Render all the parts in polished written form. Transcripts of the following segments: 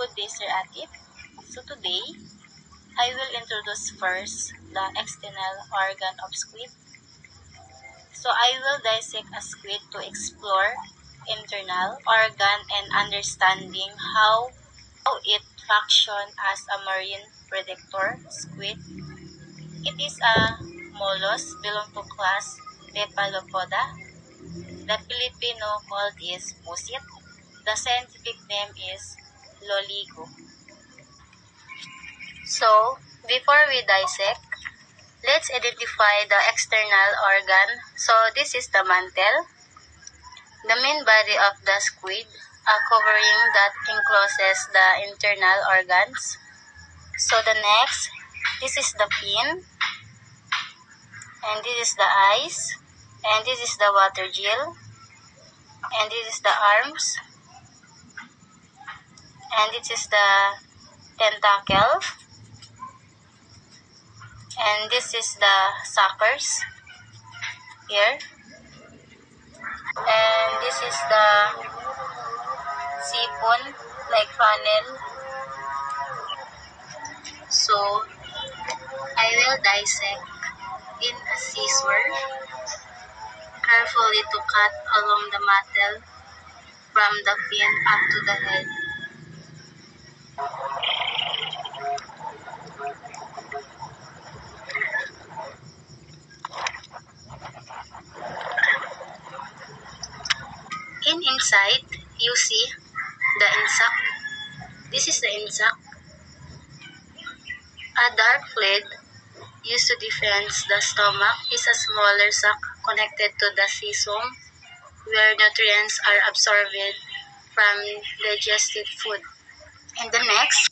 Good day, Sir Atif. So today, I will introduce first the external organ of squid. So I will dissect a squid to explore internal organ and understanding how it functions as a marine predator. Squid. It is a mollusk belong to class Cephalopoda. The Filipino called is pusit. The scientific name is Loligo. So, before we dissect, let's identify the external organ. So, this is the mantle, the main body of the squid, a covering that encloses the internal organs. So, the next, this is the fin, and this is the eyes, and this is the water gill, and this is the arms, and this is the tentacle, and this is the suckers here, and this is the sipon, like funnel. So, I will dissect in a scissor, carefully to cut along the mantle from the fin up to the head. Inside, you see the insect. This is the insect. A dark fluid used to defend the stomach is a smaller sac connected to the cecum, where nutrients are absorbed from digested food. And the next,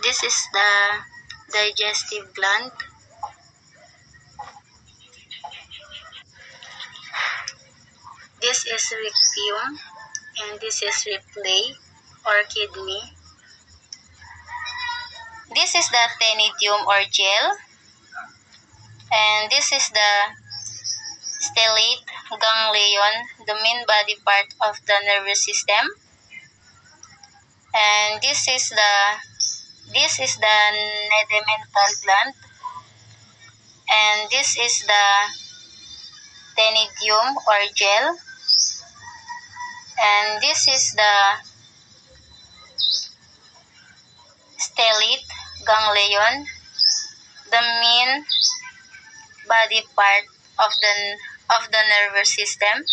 this is the digestive gland. This is rectum, and this is replay or kidney. This is the tenedium or gel, and this is the stellate ganglion, the main body part of the nervous system. And this is the nidamental gland, and this is the tenedium or gel, and this is the stellate ganglion, the main body part of the nervous system.